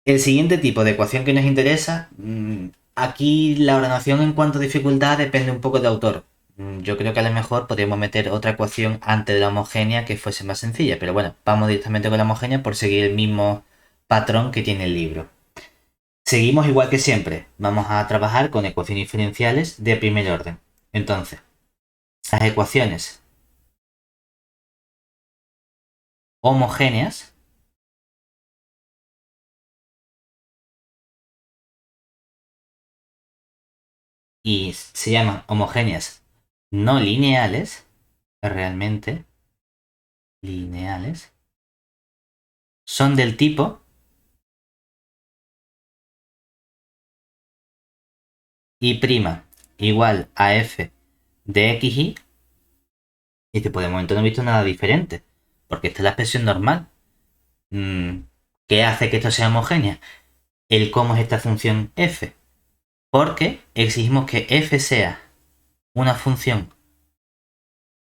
El siguiente tipo de ecuación que nos interesa, aquí la ordenación en cuanto a dificultad depende un poco del autor. Yo creo que a lo mejor podríamos meter otra ecuación antes de la homogénea que fuese más sencilla, pero bueno, vamos directamente con la homogénea por seguir el mismo patrón que tiene el libro. Seguimos igual que siempre, vamos a trabajar con ecuaciones diferenciales de primer orden. Entonces, las ecuaciones homogéneas y se llaman homogéneas no lineales, realmente lineales, son del tipo y' igual a f de xy, y que por el momento no he visto nada diferente, porque esta es la expresión normal. Mm, ¿Qué hace que esto sea homogénea? El cómo es esta función f, porque exigimos que f sea una función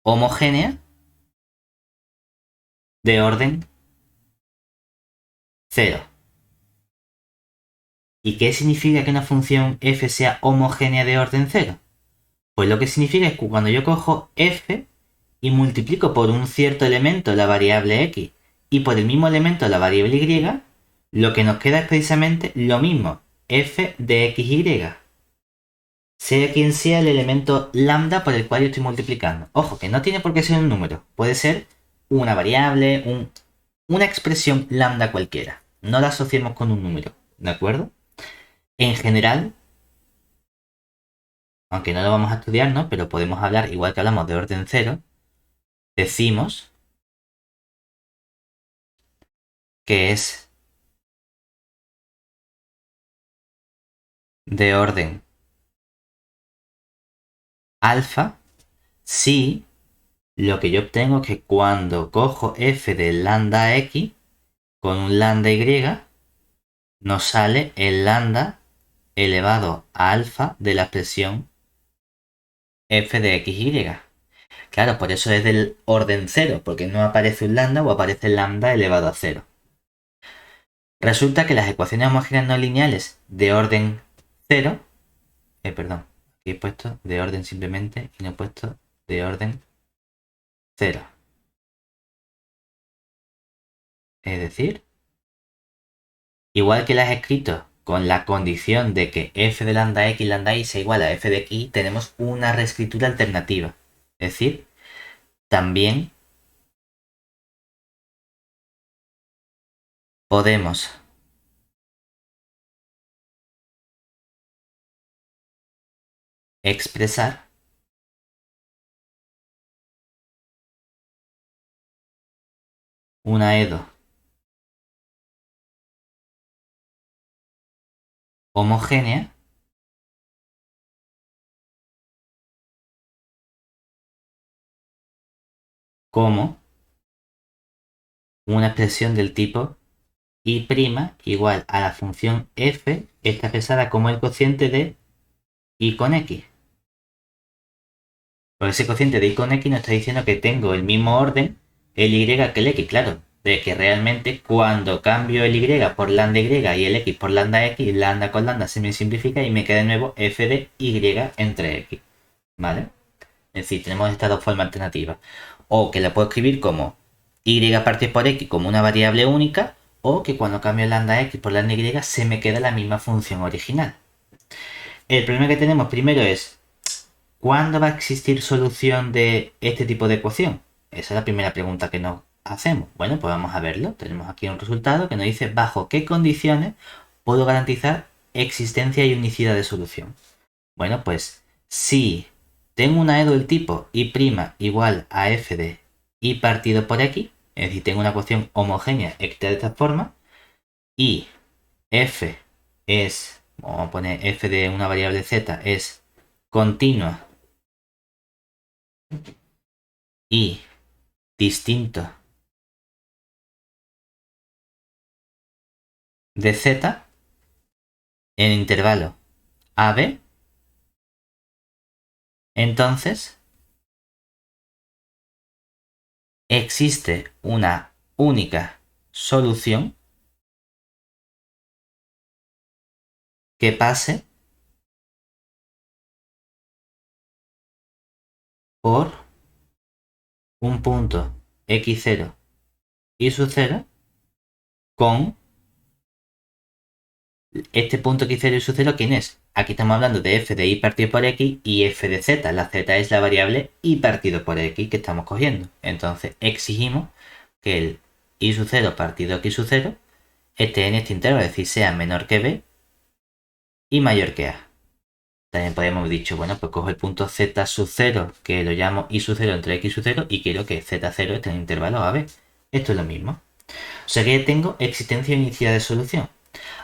homogénea de orden cero. ¿Y qué significa que una función f sea homogénea de orden cero? Pues lo que significa es que cuando yo cojo f y multiplico por un cierto elemento la variable x y por el mismo elemento la variable y, lo que nos queda es precisamente lo mismo, f de xy, sea quien sea el elemento lambda por el cual yo estoy multiplicando. Ojo, que no tiene por qué ser un número, puede ser una variable, una expresión lambda cualquiera. No la asociemos con un número, ¿de acuerdo? En general, aunque no lo vamos a estudiar, ¿no? Pero podemos hablar, igual que hablamos de orden cero, decimos que es de orden alfa si lo que yo obtengo es que cuando cojo f de lambda x con un lambda y, nos sale el lambda elevado a alfa de la expresión f de xy. Claro, por eso es del orden cero, porque no aparece un lambda o aparece el lambda elevado a cero. Resulta que las ecuaciones homogéneas no lineales de orden cero, perdón, aquí he puesto de orden simplemente y no he puesto de orden cero. Es decir, igual que las he escrito con la condición de que f de lambda x lambda y sea igual a f de x, tenemos una reescritura alternativa. Es decir, también podemos expresar una EDO homogénea como una expresión del tipo y' igual a la función f está expresada como el cociente de y con x. Porque ese cociente de y con x nos está diciendo que tengo el mismo orden el y que el x, claro. De que realmente cuando cambio el y por lambda y el x por lambda x, lambda con lambda se me simplifica y me queda de nuevo f de y entre x. ¿Vale? Es decir, tenemos estas dos formas alternativas. O que la puedo escribir como y partido por x como una variable única, o que cuando cambio lambda x por lambda y se me queda la misma función original. El problema que tenemos primero es, ¿cuándo va a existir solución de este tipo de ecuación? Esa es la primera pregunta que nos hacemos. Bueno, pues vamos a verlo. Tenemos aquí un resultado que nos dice bajo qué condiciones puedo garantizar existencia y unicidad de solución. Bueno, pues si tengo una EDO del tipo y' igual a f de y partido por x, es decir, tengo una ecuación homogénea escrita de esta forma, y f es, vamos a poner f de una variable z, es continua y distinto de z en intervalo AB, entonces existe una única solución que pase por un punto x0 y su 0 con este punto x0 y su 0, ¿quién es? Aquí estamos hablando de f de y partido por x y f de z. La z es la variable y partido por x que estamos cogiendo. Entonces exigimos que el y su 0 partido x su 0 esté en este intervalo, es decir, sea menor que b y mayor que a. También podríamos haber dicho, bueno, pues cojo el punto z sub 0, que lo llamo y sub 0 entre x sub 0 y quiero que z0 esté en el intervalo ab. Esto es lo mismo. O sea que ya tengo existencia inicial de solución.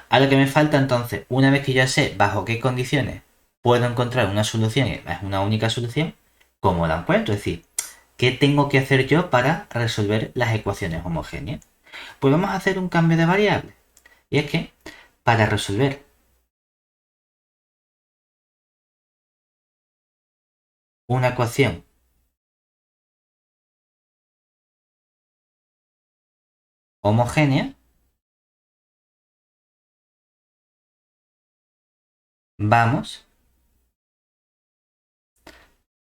A lo que me falta entonces, una vez que ya sé bajo qué condiciones puedo encontrar una solución, es una única solución, ¿cómo la encuentro? Es decir, ¿qué tengo que hacer yo para resolver las ecuaciones homogéneas? Pues vamos a hacer un cambio de variable. Y es que para resolver una ecuación homogénea, vamos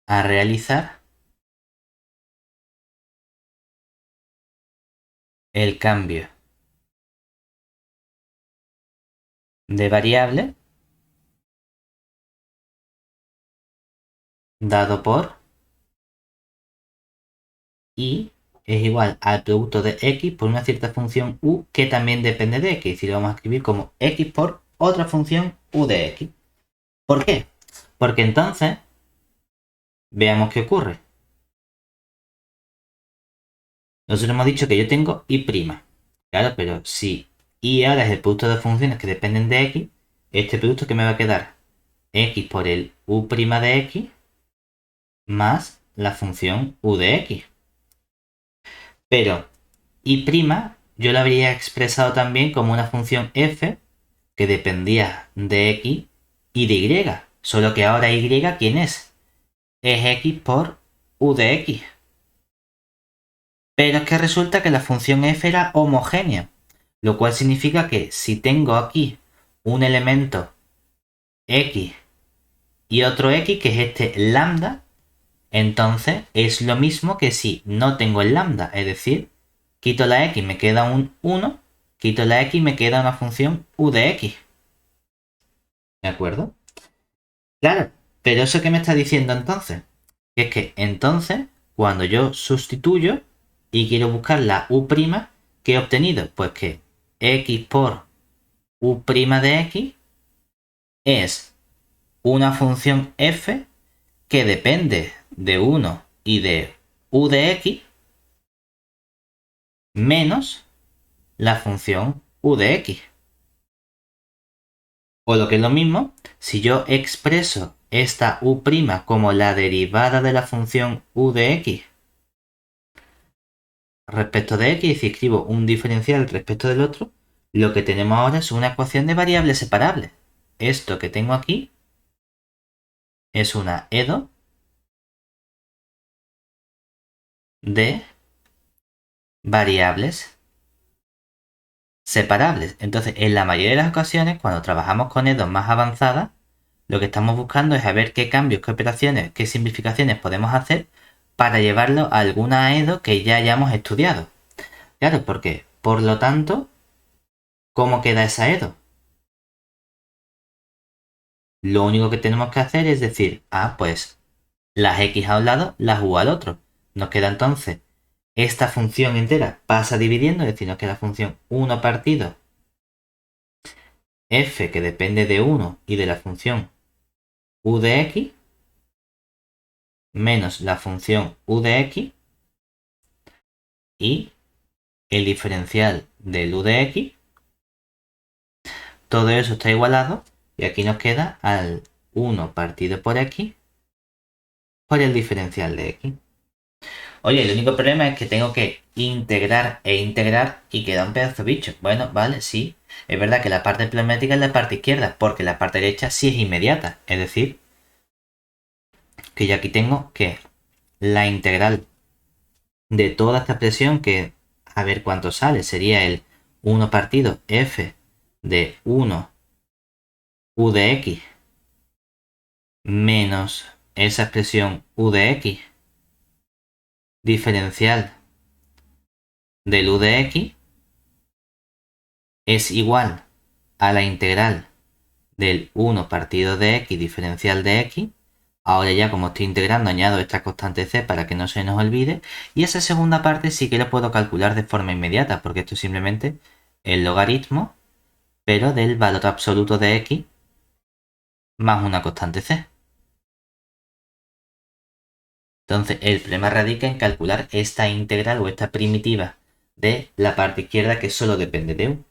a realizar el cambio de variable dado por y es igual al producto de x por una cierta función u que también depende de x. Y lo vamos a escribir como x por otra función u de x. ¿Por qué? Porque entonces, veamos qué ocurre. Nosotros hemos dicho que yo tengo y'. Claro, pero si y ahora es el producto de funciones que dependen de x, este producto que me va a quedar x por el u' de x más la función u de x. Pero y' yo la habría expresado también como una función f que dependía de x y de y. Solo que ahora y, ¿quién es? Es x por u de x. Pero es que resulta que la función f era homogénea, lo cual significa que si tengo aquí un elemento x y otro x, que es este lambda, entonces es lo mismo que si no tengo el lambda, es decir, quito la x, me queda un 1, quito la x, me queda una función u de x. ¿De acuerdo? Claro, pero ¿eso qué me está diciendo entonces? Que es que entonces, cuando yo sustituyo y quiero buscar la u', ¿qué he obtenido? Pues que x por u' de x es una función f que depende de 1 y de u de x menos la función u de x. O lo que es lo mismo, si yo expreso esta u' como la derivada de la función u de x respecto de x, y si escribo un diferencial respecto del otro, lo que tenemos ahora es una ecuación de variables separables. Esto que tengo aquí es una EDO de variables separables. Entonces, en la mayoría de las ocasiones, cuando trabajamos con EDO más avanzadas, lo que estamos buscando es a ver qué cambios, qué operaciones, qué simplificaciones podemos hacer para llevarlo a alguna EDO que ya hayamos estudiado. Claro, porque, por lo tanto, ¿cómo queda esa EDO? Lo único que tenemos que hacer es decir, pues las x a un lado, las u al otro. Nos queda entonces esta función entera pasa dividiendo, es decir, nos queda la función 1 partido f que depende de 1 y de la función u de x menos la función u de x y el diferencial del u de x. Todo eso está igualado y aquí nos queda al 1 partido por x por el diferencial de x. Oye, el único problema es que tengo que integrar e integrar y queda un pedazo de bicho. Bueno, vale, sí. Es verdad que la parte pleométrica es la parte izquierda, porque la parte derecha sí es inmediata. Es decir, que yo aquí tengo que la integral de toda esta expresión, que a ver cuánto sale, sería el 1 partido f de 1 u de x menos esa expresión u de x diferencial del u de x es igual a la integral del 1 partido de x diferencial de x. Ahora ya como estoy integrando añado esta constante c para que no se nos olvide. Y esa segunda parte sí que lo puedo calcular de forma inmediata porque esto es simplemente el logaritmo pero del valor absoluto de x más una constante c. Entonces el problema radica en calcular esta integral o esta primitiva de la parte izquierda que solo depende de u.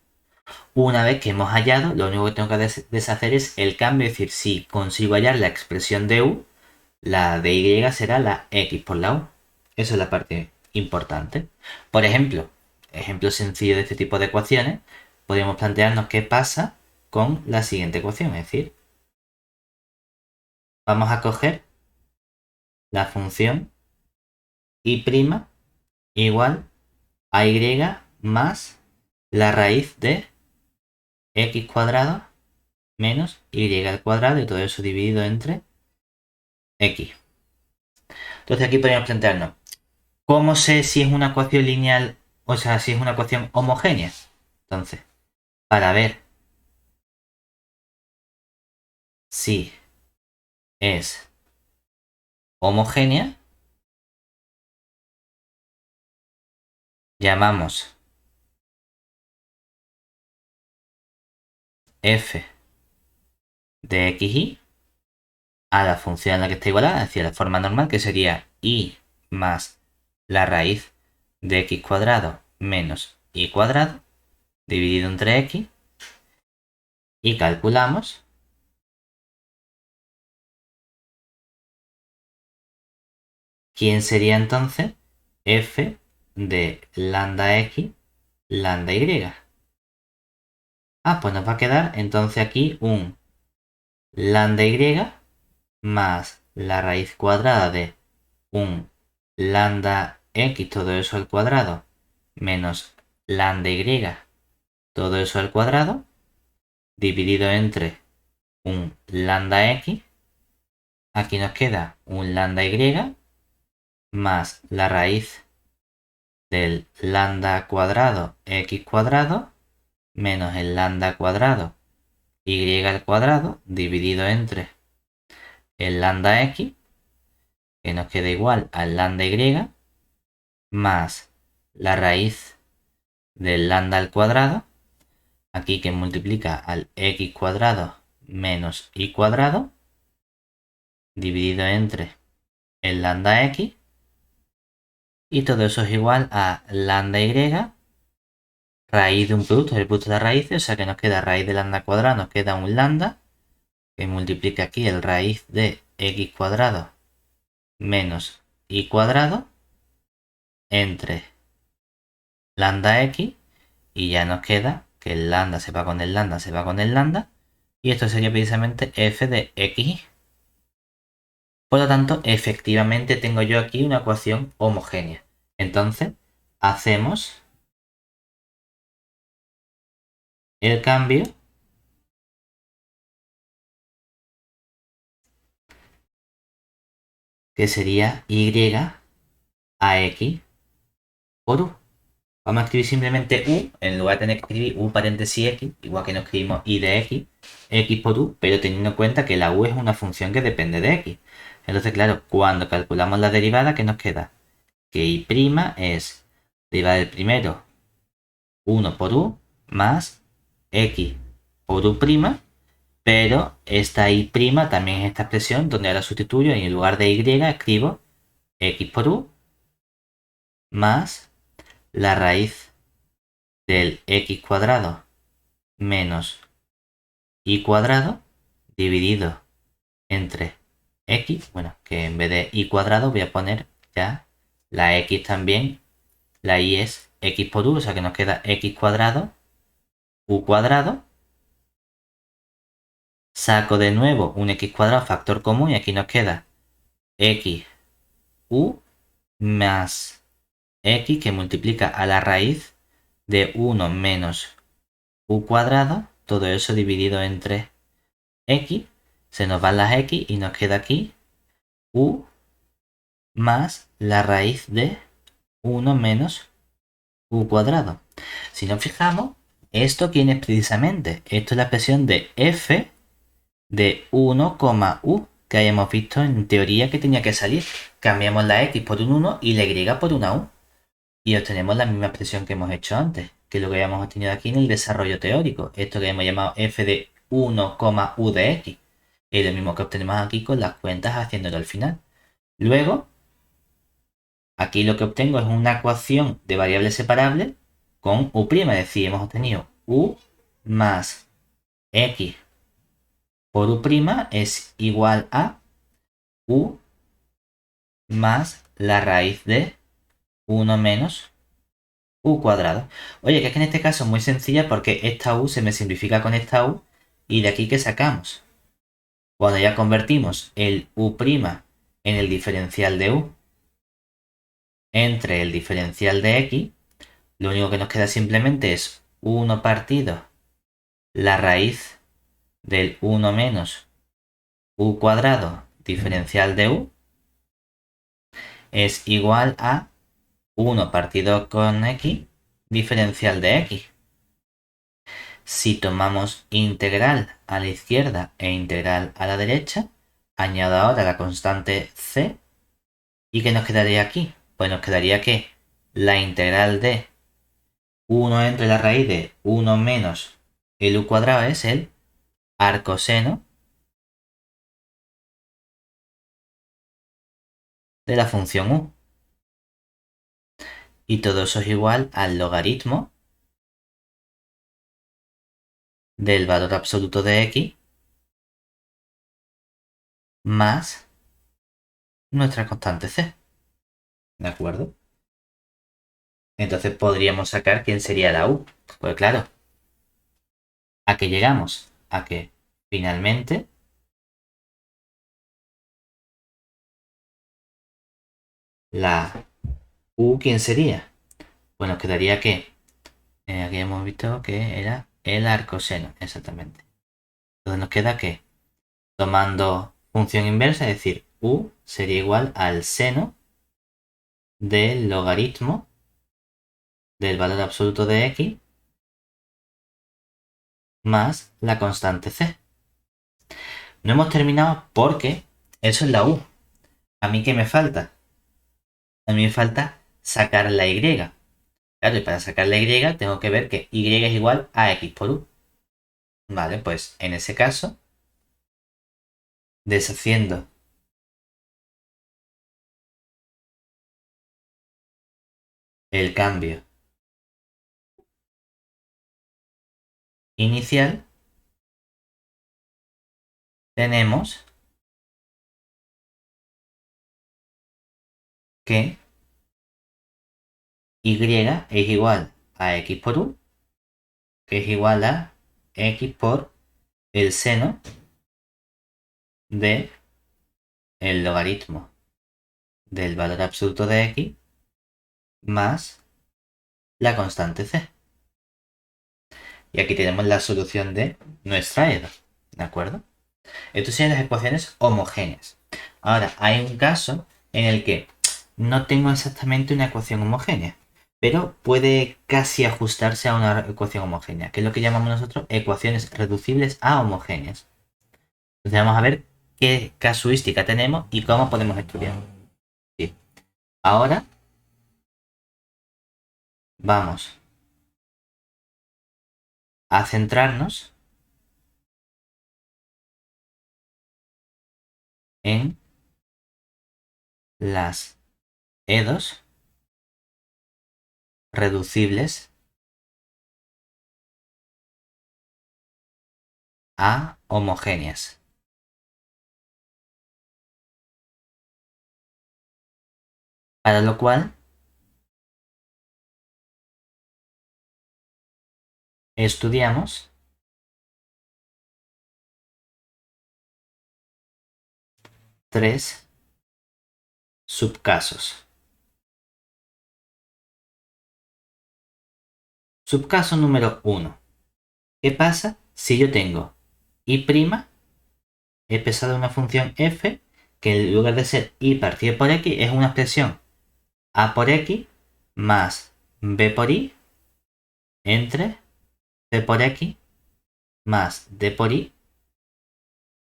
Una vez que hemos hallado, lo único que tengo que deshacer es el cambio, es decir, si consigo hallar la expresión de u, la de y será la x por la u. Esa es la parte importante. Por ejemplo, ejemplo sencillo de este tipo de ecuaciones, podríamos plantearnos qué pasa con la siguiente ecuación, es decir, vamos a coger la función y' igual a y más la raíz de x cuadrado menos y al cuadrado y todo eso dividido entre x. Entonces aquí podríamos plantearnos, ¿cómo sé si es una ecuación lineal, o sea, si es una ecuación homogénea? Entonces, para ver si es homogénea, llamamos f de xy a la función en la que está igualada, es decir, la forma normal, que sería y más la raíz de x cuadrado menos y cuadrado dividido entre x, y calculamos quién sería entonces f de lambda x, lambda y. Pues nos va a quedar entonces aquí un lambda y más la raíz cuadrada de un lambda x, todo eso al cuadrado, menos lambda y, todo eso al cuadrado, dividido entre un lambda x. Aquí nos queda un lambda y más la raíz del lambda cuadrado x cuadrado menos el lambda cuadrado y al cuadrado dividido entre el lambda x, que nos queda igual al lambda y, más la raíz del lambda al cuadrado, aquí que multiplica al x cuadrado menos y cuadrado, dividido entre el lambda x, y todo eso es igual a lambda y raíz de un producto, el producto de raíces, o sea que nos queda raíz de lambda cuadrado, nos queda un lambda, que multiplica aquí el raíz de x cuadrado menos y cuadrado entre lambda x, y ya nos queda que el lambda se va con el lambda, se va con el lambda, y esto sería precisamente f de x. Por lo tanto, efectivamente tengo yo aquí una ecuación homogénea. Entonces, hacemos el cambio que sería y a x por u. Vamos a escribir simplemente u, en lugar de tener que escribir u paréntesis x, igual que no escribimos y de x por u, pero teniendo en cuenta que la u es una función que depende de x. Entonces, claro, cuando calculamos la derivada, ¿qué nos queda? Que y' es derivada del primero 1 por u más x por u', pero esta y' también es esta expresión donde ahora sustituyo y en lugar de y escribo x por u más la raíz del x cuadrado menos y cuadrado dividido entre x, bueno, que en vez de y cuadrado voy a poner ya la x también, la y es x por u, o sea que nos queda x cuadrado, u cuadrado, saco de nuevo un x cuadrado factor común y aquí nos queda x u más x que multiplica a la raíz de 1 menos u cuadrado, todo eso dividido entre x, se nos van las x y nos queda aquí u más la raíz de 1 menos u cuadrado. Si nos fijamos, ¿esto quién es precisamente? Esto es la expresión de f de 1, u que hayamos visto en teoría que tenía que salir. Cambiamos la x por un 1 y la y por una u. Y obtenemos la misma expresión que hemos hecho antes, que es lo que habíamos obtenido aquí en el desarrollo teórico. Esto que hemos llamado f de 1, u de x. Es lo mismo que obtenemos aquí con las cuentas haciéndolo al final. Luego, aquí lo que obtengo es una ecuación de variables separables con u', es decir, hemos obtenido u más x por u' es igual a u más la raíz de 1 menos u cuadrado. Oye, que es que en este caso es muy sencilla porque esta u se me simplifica con esta u y de aquí que sacamos. Cuando ya convertimos el u' en el diferencial de u entre el diferencial de x, lo único que nos queda simplemente es 1 partido la raíz del 1 menos u cuadrado diferencial de u es igual a 1 partido con x diferencial de x. Si tomamos integral a la izquierda e integral a la derecha, añado ahora la constante c. ¿Y qué nos quedaría aquí? Pues nos quedaría que la integral de 1 entre la raíz de 1 menos el u cuadrado es el arcoseno de la función u. Y todo eso es igual al logaritmo del valor absoluto de x más nuestra constante c. ¿De acuerdo? Entonces podríamos sacar quién sería la u. Pues claro, ¿a qué llegamos? A que finalmente la u, ¿quién sería? Pues nos quedaría que aquí hemos visto que era el arcoseno, exactamente. Entonces nos queda que tomando función inversa, es decir, u sería igual al seno del logaritmo del valor absoluto de x más la constante c. No hemos terminado porque eso es la u. ¿A mí qué me falta? A mí me falta sacar la y. Claro, y para sacar la y tengo que ver que y es igual a x por u. Vale, pues en ese caso, deshaciendo el cambio inicial, tenemos que y es igual a x por u, que es igual a x por el seno de el logaritmo del valor absoluto de x más la constante c. Y aquí tenemos la solución de nuestra EDA. ¿De acuerdo? Estas son las ecuaciones homogéneas. Ahora, hay un caso en el que no tengo exactamente una ecuación homogénea, pero puede casi ajustarse a una ecuación homogénea, que es lo que llamamos nosotros ecuaciones reducibles a homogéneas. Entonces vamos a ver qué casuística tenemos y cómo podemos estudiar. Bien. Ahora vamos a centrarnos en las EDOs reducibles a homogéneas. Para lo cual estudiamos tres subcasos. Subcaso número 1. ¿Qué pasa si yo tengo y' he expresado una función f que en lugar de ser y partido por x es una expresión a por x más b por i entre c por x más d por i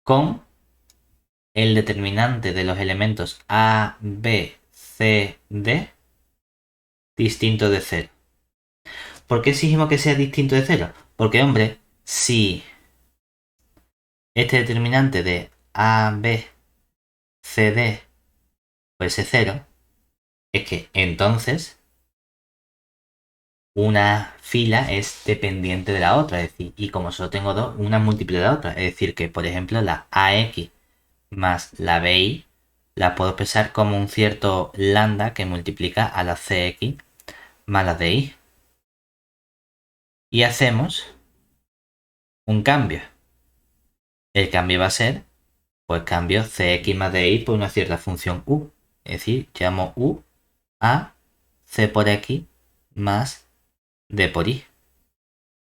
con el determinante de los elementos a, b, c, d distinto de cero. ¿Por qué exigimos que sea distinto de cero? Porque, hombre, si este determinante de a, b, c, d fuese cero, es que entonces una fila es dependiente de la otra, es decir, y como solo tengo dos, una múltiple de la otra. Es decir, que por ejemplo la AX más la BI la puedo expresar como un cierto lambda que multiplica a la CX más la DI. Y hacemos un cambio. El cambio va a ser, pues cambio CX más DI por una cierta función U. Es decir, llamo U a C por X más D por I.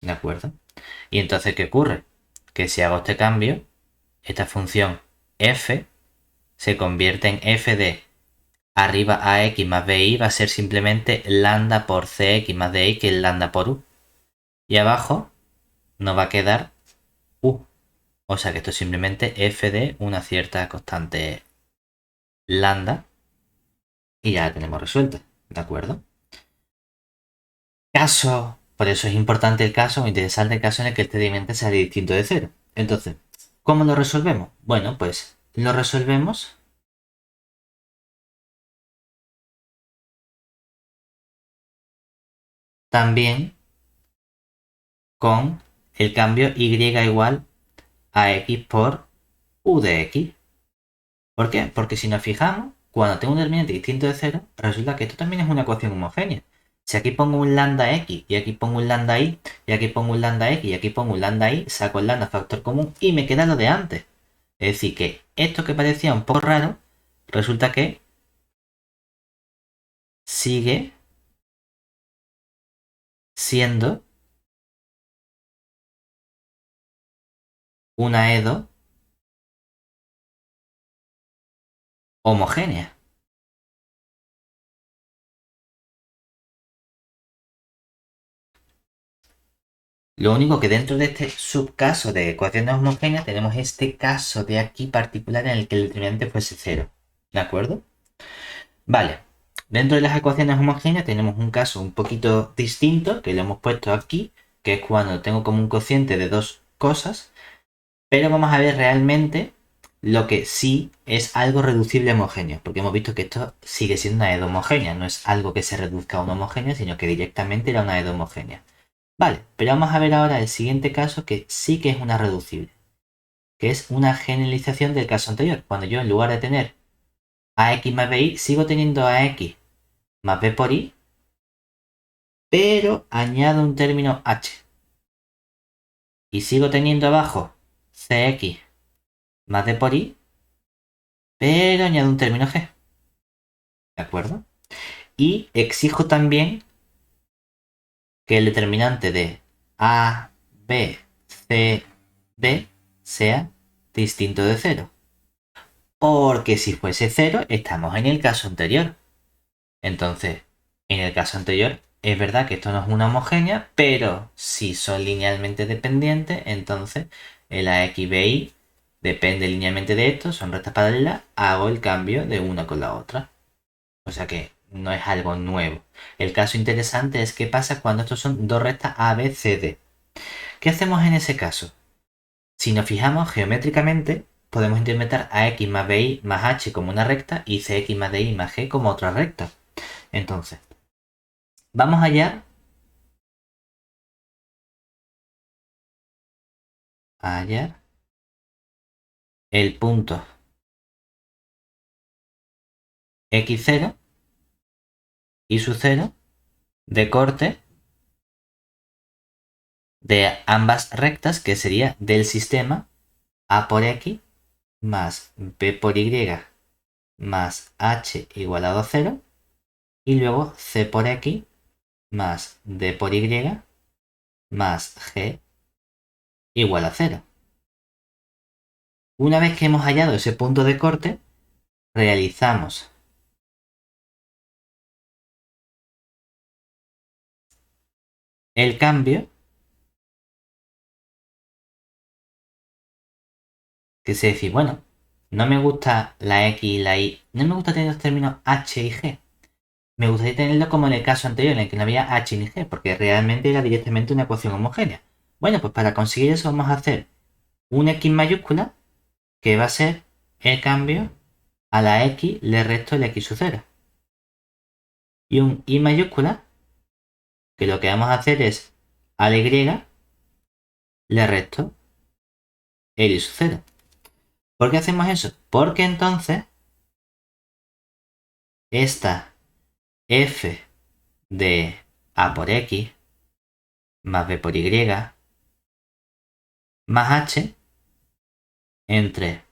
¿De acuerdo? Y entonces, ¿qué ocurre? Que si hago este cambio, esta función f se convierte en f de arriba ax más bi va a ser simplemente lambda por cx más di, que es lambda por u. Y abajo nos va a quedar u. O sea que esto es simplemente f de una cierta constante lambda y ya la tenemos resuelta. ¿De acuerdo? Caso, por eso es importante el caso, o interesante el caso en el que este determinante sea distinto de cero. Entonces, ¿cómo lo resolvemos? Bueno, pues lo resolvemos también con el cambio y igual a x por u de x. ¿Por qué? Porque si nos fijamos, cuando tengo un determinante distinto de cero, resulta que esto también es una ecuación homogénea. Si aquí pongo un lambda x y aquí pongo un lambda y, y aquí pongo un lambda x y aquí pongo un lambda y, saco el lambda factor común y me queda lo de antes. Es decir, que esto que parecía un poco raro, resulta que sigue siendo una EDO homogénea. Lo único que dentro de este subcaso de ecuaciones homogéneas tenemos este caso de aquí particular en el que el determinante fuese cero. ¿De acuerdo? Vale. Dentro de las ecuaciones homogéneas tenemos un caso un poquito distinto, que lo hemos puesto aquí, que es cuando tengo como un cociente de dos cosas, pero vamos a ver realmente lo que sí es algo reducible a homogéneo, porque hemos visto que esto sigue siendo una EDO homogénea, no es algo que se reduzca a una homogénea, sino que directamente era una EDO homogénea. Vale, pero vamos a ver ahora el siguiente caso que sí que es una reducible, que es una generalización del caso anterior, cuando yo en lugar de tener ax más bi, sigo teniendo ax más b por i, pero añado un término h. Y sigo teniendo abajo cx más d por i, pero añado un término g. ¿De acuerdo? Y exijo también que el determinante de a, b, c, d sea distinto de cero. Porque si fuese cero, estamos en el caso anterior. Entonces, en el caso anterior, es verdad que esto no es una homogénea, pero si son linealmente dependientes, entonces el AXBI depende linealmente de esto, son rectas paralelas, hago el cambio de una con la otra. O sea que no es algo nuevo. El caso interesante es qué pasa cuando estos son dos rectas ABCD. ¿Qué hacemos en ese caso? Si nos fijamos geométricamente, podemos interpretar AX más BI más H como una recta y CX más DI más G como otra recta. Entonces, vamos allá a hallar el punto x0 y su 0 de corte de ambas rectas, que sería del sistema a por x más b por y más h igualado a 0 y luego c por x más d por y más g igual a 0. Una vez que hemos hallado ese punto de corte, realizamos el cambio, que se dice, bueno, no me gusta la X y la Y, no me gusta tener los términos H y G. Me gustaría tenerlo como en el caso anterior, en el que no había H ni G, porque realmente era directamente una ecuación homogénea. Bueno, pues para conseguir eso vamos a hacer una X mayúscula, que va a ser el cambio a la X le resto el X sub 0. Y un Y mayúscula, que lo que vamos a hacer es a la Y le resto el Y sub 0. ¿Por qué hacemos eso? Porque entonces esta f de a por x más b por y más h entre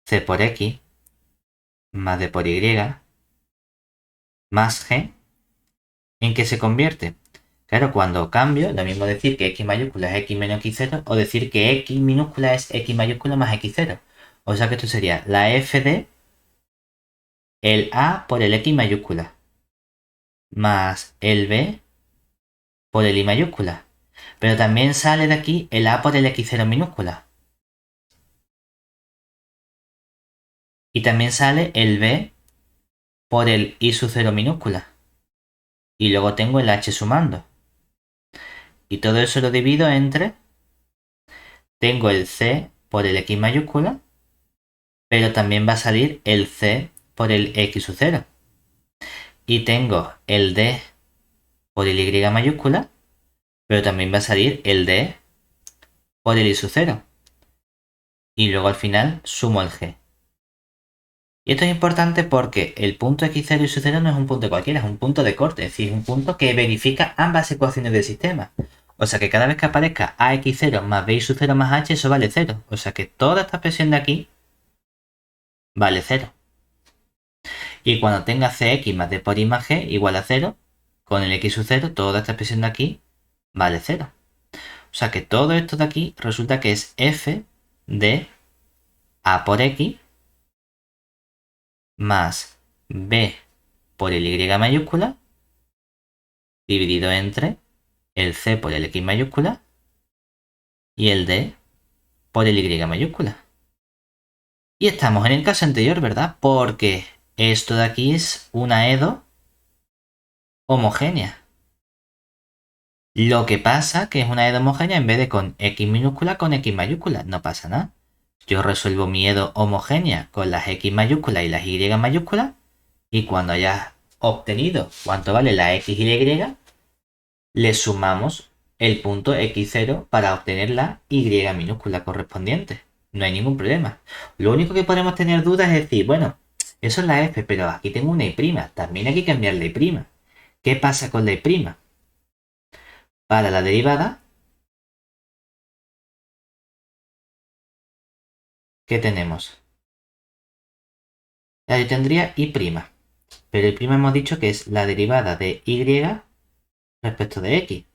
c por x más d por y más g, ¿en qué se convierte? Claro, cuando cambio, lo mismo decir que x mayúscula es x menos x0 o decir que x minúscula es x mayúscula más x0. O sea que esto sería la f de el a por el x mayúscula más el b por el i mayúscula. Pero también sale de aquí el a por el x0 minúscula. Y también sale el b por el i sub 0 minúscula. Y luego tengo el h sumando. Y todo eso lo divido entre... Tengo el c por el x mayúscula, pero también va a salir el c por el x sub 0. Y tengo el d por el y mayúscula, pero también va a salir el d por el i sub 0. Y luego al final sumo el g. Y esto es importante porque el punto x0 y x0 no es un punto cualquiera, es un punto de corte, es decir, un punto que verifica ambas ecuaciones del sistema. O sea que cada vez que aparezca ax0 más b y sub 0 más h, eso vale 0. O sea que toda esta expresión de aquí vale 0. Y cuando tenga cx más d por i más g igual a 0, con el x sub 0, toda esta expresión de aquí vale 0. O sea que todo esto de aquí resulta que es f de a por x más b por el y mayúscula dividido entre el c por el x mayúscula y el d por el y mayúscula. Y estamos en el caso anterior, ¿verdad? Porque esto de aquí es una EDO homogénea. Lo que pasa que es una EDO homogénea en vez de con x minúscula con x mayúscula. No pasa nada. Yo resuelvo mi EDO homogénea con las x mayúsculas y las y mayúsculas. Y cuando haya obtenido cuánto vale la x y la y, le sumamos el punto x0 para obtener la y minúscula correspondiente. No hay ningún problema. Lo único que podemos tener dudas es decir, bueno, eso es la f, pero aquí tengo una y'. También hay que cambiar la y'. ¿Qué pasa con la y'? Para la derivada, ¿qué tenemos? Yo tendría y', pero y' hemos dicho que es la derivada de y respecto de x.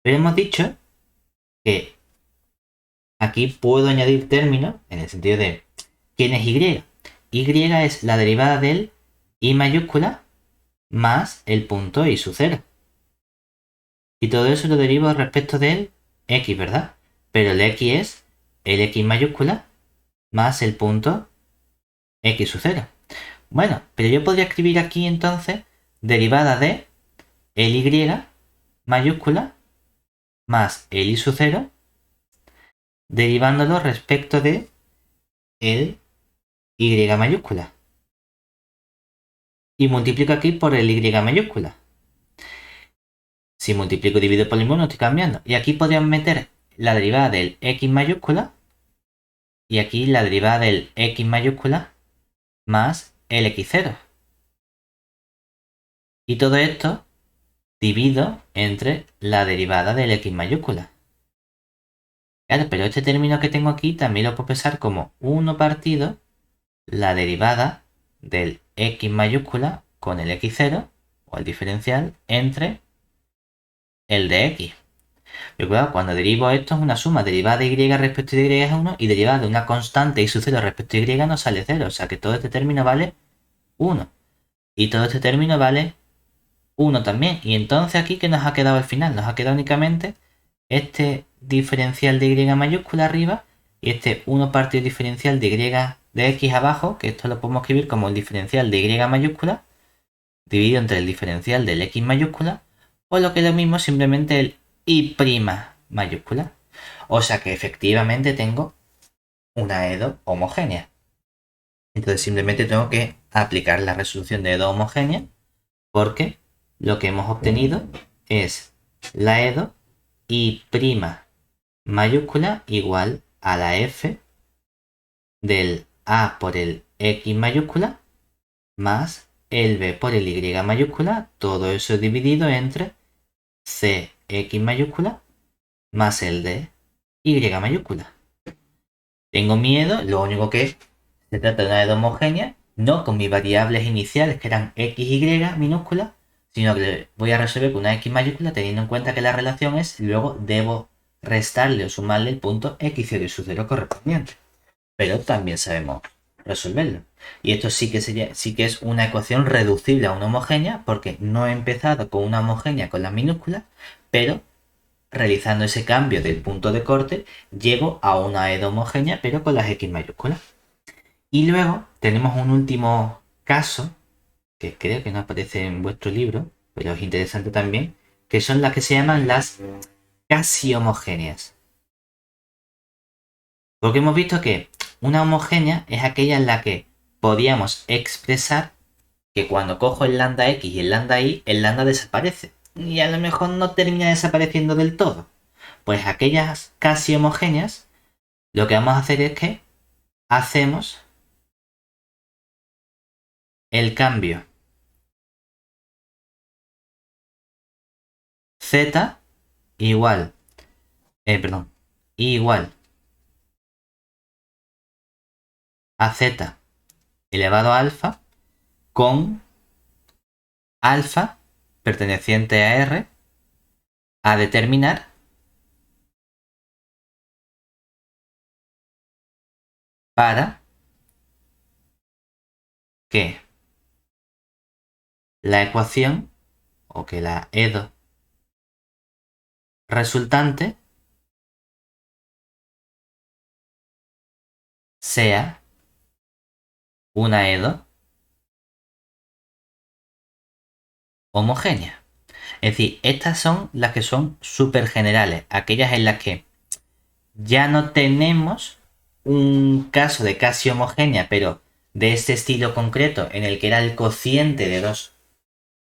Pero hemos dicho que aquí puedo añadir términos en el sentido de ¿quién es y? Y es la derivada del i mayúscula más el punto i sub 0. Y todo eso lo derivo respecto del x, ¿verdad? Pero el x es el x mayúscula más el punto x sub 0. Bueno, pero yo podría escribir aquí entonces derivada de el y mayúscula más el i sub 0 derivándolo respecto de el y mayúscula. Y multiplico aquí por el y mayúscula. Si multiplico y divido por el mismo no estoy cambiando. Y aquí podríamos meter la derivada del x mayúscula y aquí la derivada del x mayúscula más el x0. Y todo esto divido entre la derivada del x mayúscula. Claro, pero este término que tengo aquí también lo puedo pensar como 1 partido la derivada del x mayúscula con el x0 o el diferencial entre el de x. Pero claro, cuando derivo esto es una suma, derivada de y respecto de y es 1 y derivada de una constante y su 0 respecto a y no sale 0. O sea que todo este término vale 1. Y todo este término vale 1 también. Y entonces aquí, ¿qué nos ha quedado al final? Nos ha quedado únicamente este diferencial de y mayúscula arriba y este 1 partido diferencial de y de x abajo, que esto lo podemos escribir como el diferencial de y mayúscula dividido entre el diferencial del x mayúscula, o lo que es lo mismo, simplemente el y' mayúscula. O sea que efectivamente tengo una EDO homogénea. Entonces simplemente tengo que aplicar la resolución de EDO homogénea porque lo que hemos obtenido es la EDO y' mayúscula igual a la f del a por el x mayúscula más el b por el y mayúscula, todo eso dividido entre cx mayúscula más el de y mayúscula. Tengo miedo, lo único que se trata de una EDO homogénea, no con mis variables iniciales que eran x y minúsculas, sino que voy a resolver con una x mayúscula teniendo en cuenta que la relación es, luego debo restarle o sumarle el punto x0 y su 0 correspondiente. Pero también sabemos resolverlo. Y esto sí que es una ecuación reducible a una homogénea porque no he empezado con una homogénea con las minúsculas, pero realizando ese cambio del punto de corte llego a una EDO homogénea pero con las x mayúsculas. Y luego tenemos un último caso que creo que no aparece en vuestro libro, pero es interesante también, que son las que se llaman las casi homogéneas. Porque hemos visto que una homogénea es aquella en la que podíamos expresar que cuando cojo el lambda x y el lambda y, el lambda desaparece. Y a lo mejor no termina desapareciendo del todo. Pues aquellas casi homogéneas, lo que vamos a hacer es que hacemos el cambio z igual, igual a z elevado a alfa con alfa perteneciente a R a determinar para que la ecuación o que la EDO resultante sea una EDO homogénea. Es decir, estas son las que son súper generales, aquellas en las que ya no tenemos un caso de casi homogénea, pero de este estilo concreto en el que era el cociente de dos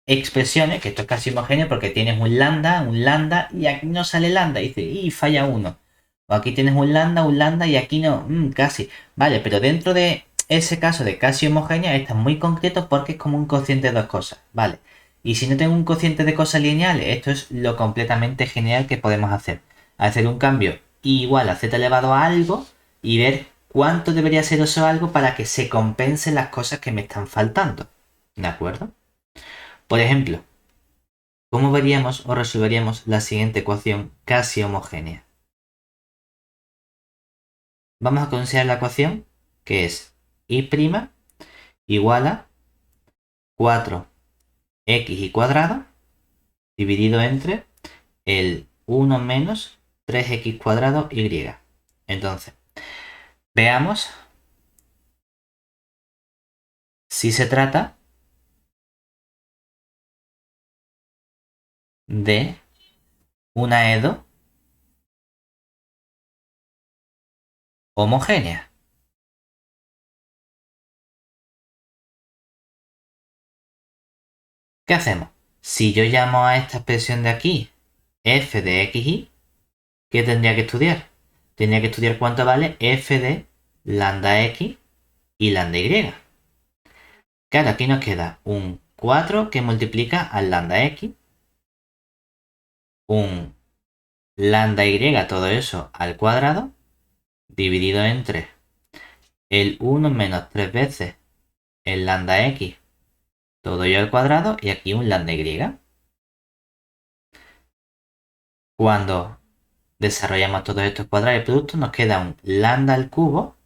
expresiones, que esto es casi homogéneo porque tienes un lambda y aquí no sale lambda, y dice, y falla uno. O aquí tienes un lambda y aquí no, casi. Vale, pero dentro de ese caso de casi homogénea, está muy concreto porque es como un cociente de dos cosas, ¿vale? Y si no tengo un cociente de cosas lineales, esto es lo completamente genial que podemos hacer. Hacer un cambio igual a z elevado a algo y ver cuánto debería ser eso algo para que se compensen las cosas que me están faltando. ¿De acuerdo? Por ejemplo, ¿cómo veríamos o resolveríamos la siguiente ecuación casi homogénea? Vamos a considerar la ecuación que es y' igual a 4x cuadrado dividido entre el 1 menos 3x cuadrado y. Entonces, veamos si se trata de una EDO homogénea. ¿Qué hacemos? Si yo llamo a esta expresión de aquí f de xy, ¿qué tendría que estudiar? Tendría que estudiar cuánto vale f de lambda x y lambda y. Claro, aquí nos queda un 4 que multiplica al lambda x, un lambda y, todo eso al cuadrado, dividido entre el 1 menos 3 veces el lambda x, todo ello al cuadrado, y aquí un lambda y. Cuando Desarrollamos todos estos cuadrados de producto, nos queda un lambda al cubo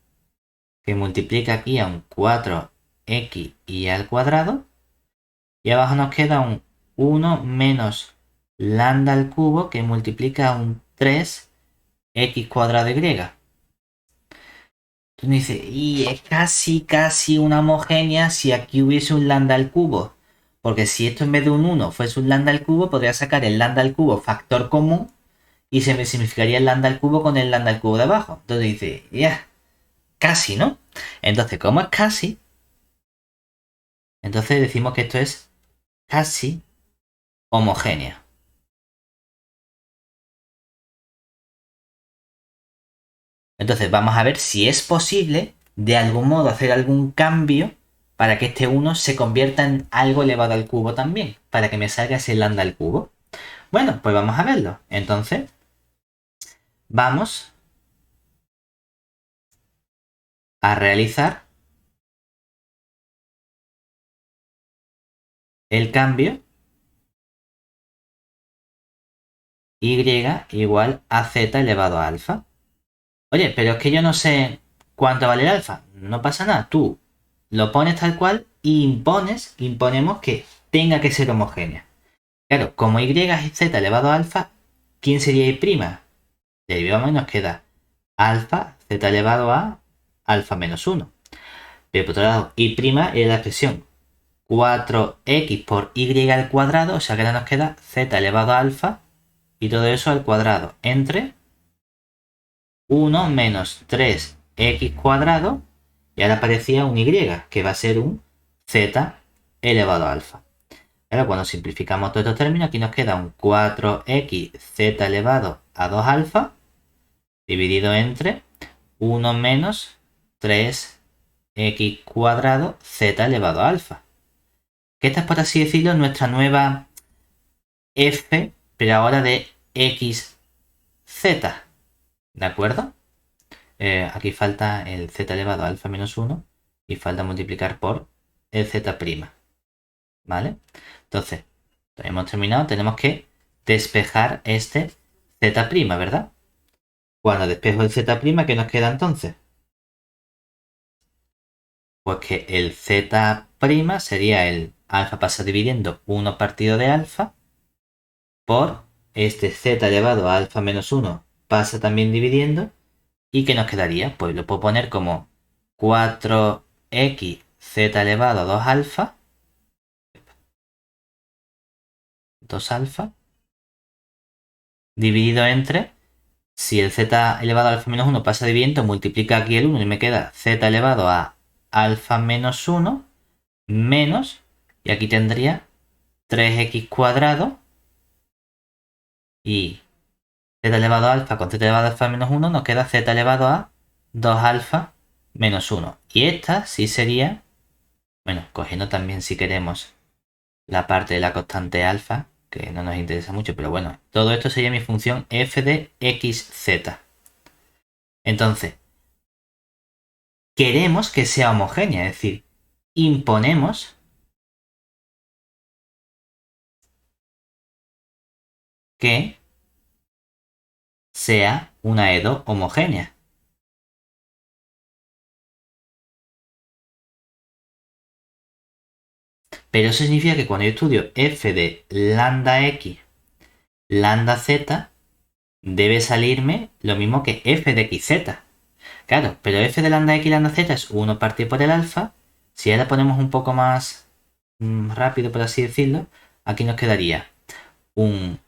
que multiplica aquí a un 4x y al cuadrado. Y abajo nos queda un 1 menos lambda al cubo que multiplica a un 3x cuadrado y. Entonces dice, y es casi una homogénea si aquí hubiese un lambda al cubo. Porque si esto en vez de un 1 fuese un lambda al cubo, podría sacar el lambda al cubo factor común y se me significaría el lambda al cubo con el lambda al cubo de abajo. Entonces dice, ya, casi, ¿no? Entonces, como es casi, entonces decimos que esto es casi homogénea. Entonces vamos a ver si es posible de algún modo hacer algún cambio para que este 1 se convierta en algo elevado al cubo también, para que me salga ese lambda al cubo. Bueno, pues vamos a verlo. Entonces, vamos a realizar el cambio y igual a z elevado a alfa. Oye, pero es que yo no sé cuánto vale el alfa. No pasa nada. Tú lo pones tal cual y imponemos que tenga que ser homogénea. Claro, como y es z elevado a alfa, ¿quién sería y'? Derivamos y nos queda alfa z elevado a alfa menos 1. Pero por otro lado, y' es la expresión 4x por y al cuadrado, o sea que ahora nos queda z elevado a alfa y todo eso al cuadrado entre 1 menos 3x cuadrado y ahora aparecía un y, que va a ser un z elevado a alfa. Ahora cuando simplificamos todos estos términos, aquí nos queda un 4x z elevado a 2 alfa dividido entre 1 menos 3x cuadrado z elevado a alfa. Que esta es, por así decirlo, nuestra nueva f, pero ahora de xz. ¿De acuerdo? Aquí falta el z elevado a alfa menos 1 y falta multiplicar por el z'. ¿Vale? Entonces, hemos terminado, tenemos que despejar este z', ¿verdad? Cuando despejo el z', ¿qué nos queda entonces? Pues que el z' sería el alfa pasa dividiendo 1 partido de alfa por este z elevado a alfa menos 1 pasa también dividiendo. ¿Y qué nos quedaría? Pues lo puedo poner como 4x z elevado a 2 alfa, 2 alfa, dividido entre, si el z elevado a alfa menos 1 pasa dividiendo, multiplica aquí el 1 y me queda z elevado a alfa menos 1 menos, y aquí tendría 3x cuadrado y z elevado a alfa con z elevado a alfa menos 1 nos queda z elevado a 2 alfa menos 1. Y esta sí sería, bueno, cogiendo también si queremos la parte de la constante alfa, que no nos interesa mucho, pero bueno, todo esto sería mi función f de xz. Entonces, queremos que sea homogénea, es decir, imponemos que sea una EDO homogénea. Pero eso significa que cuando yo estudio f de lambda x, lambda z, debe salirme lo mismo que f de xz. Claro, pero f de lambda x, lambda z es 1 partido por el alfa. Si ahora ponemos un poco más rápido, por así decirlo, aquí nos quedaría un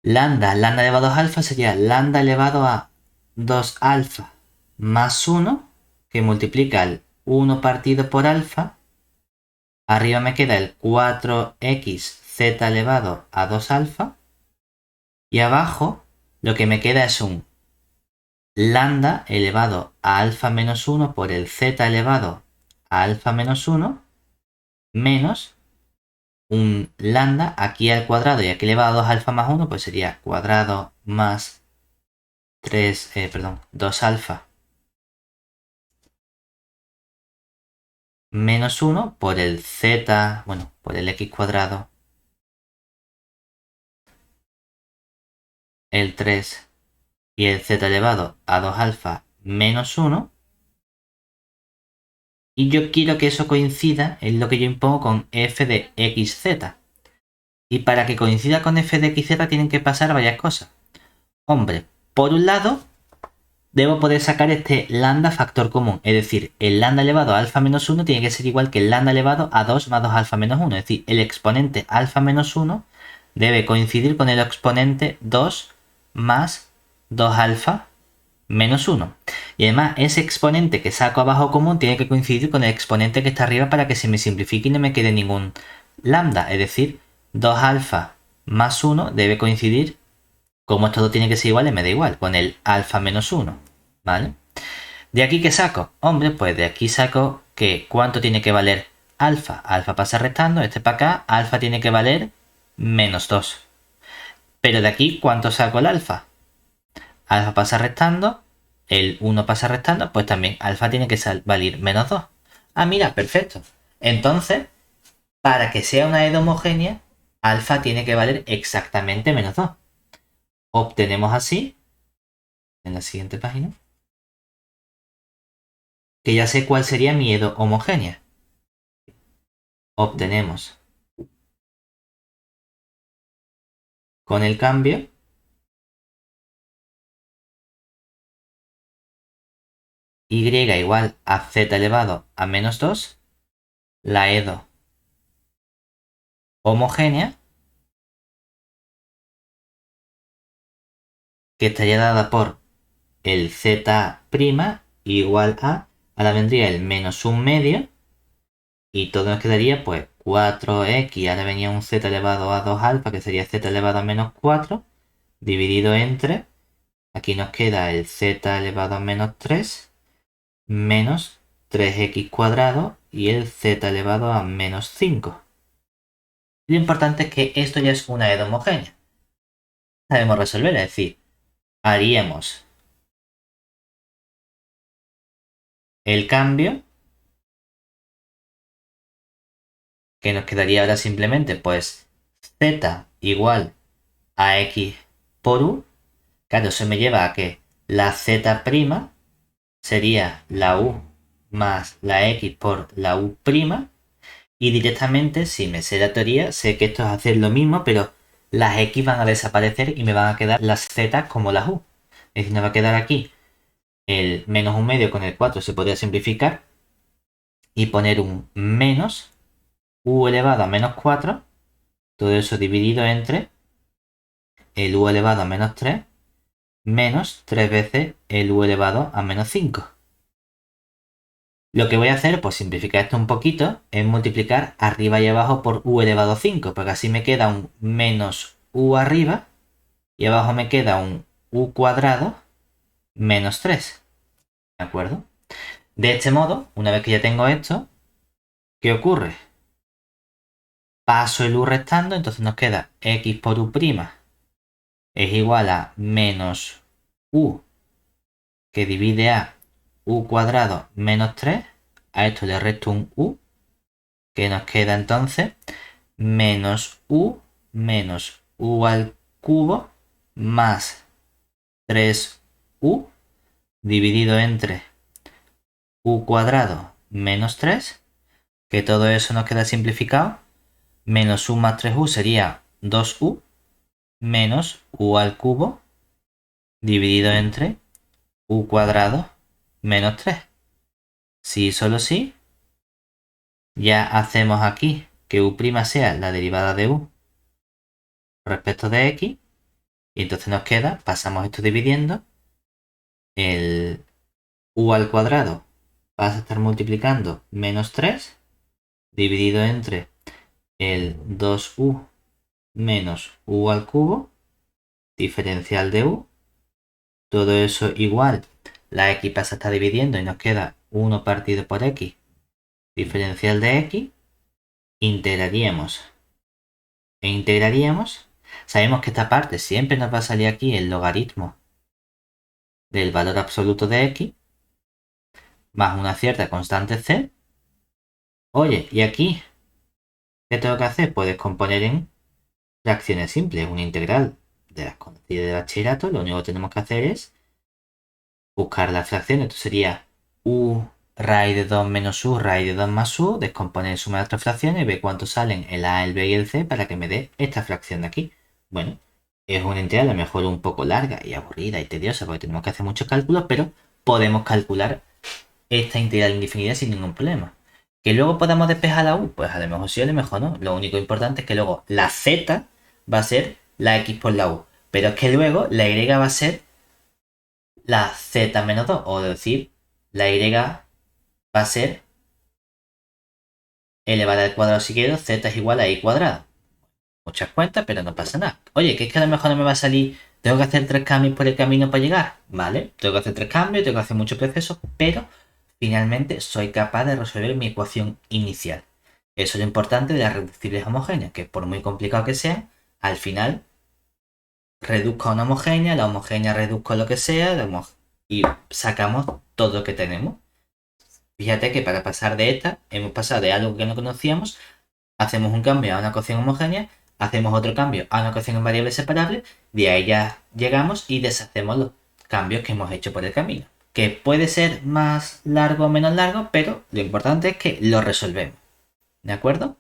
lambda elevado a alfa sería lambda elevado a 2 alfa más 1, que multiplica el 1 partido por alfa. Arriba me queda el 4x z elevado a 2 alfa. Y abajo lo que me queda es un lambda elevado a alfa menos 1 por el z elevado a alfa menos 1 menos un lambda aquí al cuadrado y aquí elevado a 2 alfa más 1, pues sería cuadrado más 2 alfa menos 1 por el z, bueno, por el x cuadrado el 3 y el z elevado a 2 alfa menos 1. Y yo quiero que eso coincida, es lo que yo impongo, con f de xz. Y para que coincida con f de xz tienen que pasar varias cosas. Hombre, por un lado, debo poder sacar este lambda factor común. Es decir, el lambda elevado a alfa menos 1 tiene que ser igual que el lambda elevado a 2 más 2 alfa menos 1. Es decir, el exponente alfa menos 1 debe coincidir con el exponente 2 más 2 alfa menos 1. Y además, ese exponente que saco abajo común tiene que coincidir con el exponente que está arriba para que se me simplifique y no me quede ningún lambda. Es decir, 2 alfa más 1 debe coincidir, como esto tiene que ser igual, me da igual, con el alfa menos 1. ¿Vale? ¿De aquí qué saco? Hombre, pues de aquí saco que ¿cuánto tiene que valer alfa? Alfa pasa restando, este para acá, alfa tiene que valer menos 2. Pero de aquí, ¿cuánto saco el alfa? Alfa pasa restando, el 1 pasa restando, pues también alfa tiene que valer menos 2. Ah, mira, perfecto. Entonces, para que sea una edad homogénea, alfa tiene que valer exactamente menos 2. Obtenemos así, en la siguiente página, que ya sé cuál sería mi edad homogénea. Obtenemos con el cambio y igual a z elevado a menos 2, la edad homogénea, que estaría dada por el z' igual a, ahora vendría el menos 1 medio, y todo nos quedaría pues 4x, ahora venía un z elevado a 2 alfa, que sería z elevado a menos 4, dividido entre, aquí nos queda el z elevado a menos 3, menos 3x cuadrado y el z elevado a menos 5. Lo importante es que esto ya es una edad homogénea. Sabemos resolver, es decir, haríamos el cambio, que nos quedaría ahora simplemente pues z igual a x por u. Claro, eso me lleva a que la z' sería la u más la x por la u', y directamente, si me sé la teoría, sé que esto es hacer lo mismo, pero las x van a desaparecer y me van a quedar las z como las u. Es decir, me va a quedar aquí el menos 1 medio con el 4 se podría simplificar y poner un menos u elevado a menos 4, todo eso dividido entre el u elevado a menos 3 menos 3 veces el u elevado a menos 5. Lo que voy a hacer, pues simplificar esto un poquito, es multiplicar arriba y abajo por u elevado a 5, porque así me queda un menos u arriba y abajo me queda un u cuadrado menos 3. ¿De acuerdo? De este modo, una vez que ya tengo esto, ¿qué ocurre? Paso el u restando, entonces nos queda x por u' es igual a menos u que divide a u cuadrado menos 3. A esto le resto un u, que nos queda entonces menos u al cubo más 3u dividido entre u cuadrado menos 3, que todo eso nos queda simplificado. Menos u más 3u sería 2u menos u al cubo dividido entre u cuadrado menos 3. Si solo sí, ya hacemos aquí que u' sea la derivada de u respecto de x, y entonces nos queda, pasamos esto dividiendo, el u al cuadrado pasa a estar multiplicando menos 3 dividido entre el 2u menos u al cubo, diferencial de u, todo eso igual, la x pasa a estar dividiendo y nos queda 1 partido por x, diferencial de x, integraríamos e integraríamos. Sabemos que esta parte siempre nos va a salir aquí el logaritmo del valor absoluto de x más una cierta constante c. Oye, y aquí, ¿qué tengo que hacer? Pues descomponer en fracciones simples, una integral de las conocidas de bachillerato, lo único que tenemos que hacer es buscar la fracción. Esto sería u raíz de 2 menos u raíz de 2 más u, descomponer, sumar las tres fracciones y ver cuánto salen el a, el b y el c para que me dé esta fracción de aquí. Bueno, es una integral a lo mejor un poco larga y aburrida y tediosa porque tenemos que hacer muchos cálculos, pero podemos calcular esta integral indefinida sin ningún problema. Que luego podamos despejar la u, pues a lo mejor sí, a lo mejor no. Lo único importante es que luego la z va a ser la x por la u, pero es que luego la y va a ser la z menos 2, o decir, la y va a ser elevada al cuadrado si quiero, z es igual a y cuadrado. Muchas cuentas, pero no pasa nada. Oye, que es que a lo mejor no me va a salir, tengo que hacer 3 cambios por el camino para llegar, ¿vale? Tengo que hacer 3 cambios, tengo que hacer muchos procesos, pero finalmente soy capaz de resolver mi ecuación inicial. Eso es lo importante de las reducibles homogéneas, que por muy complicado que sean, al final reduzco a una homogénea, la homogénea reduzco a lo que sea, y sacamos todo lo que tenemos. Fíjate que para pasar de esta, hemos pasado de algo que no conocíamos, hacemos un cambio a una ecuación homogénea, hacemos otro cambio a una ecuación en variables separables, de ahí ya llegamos y deshacemos los cambios que hemos hecho por el camino. Que puede ser más largo o menos largo, pero lo importante es que lo resolvemos. ¿De acuerdo?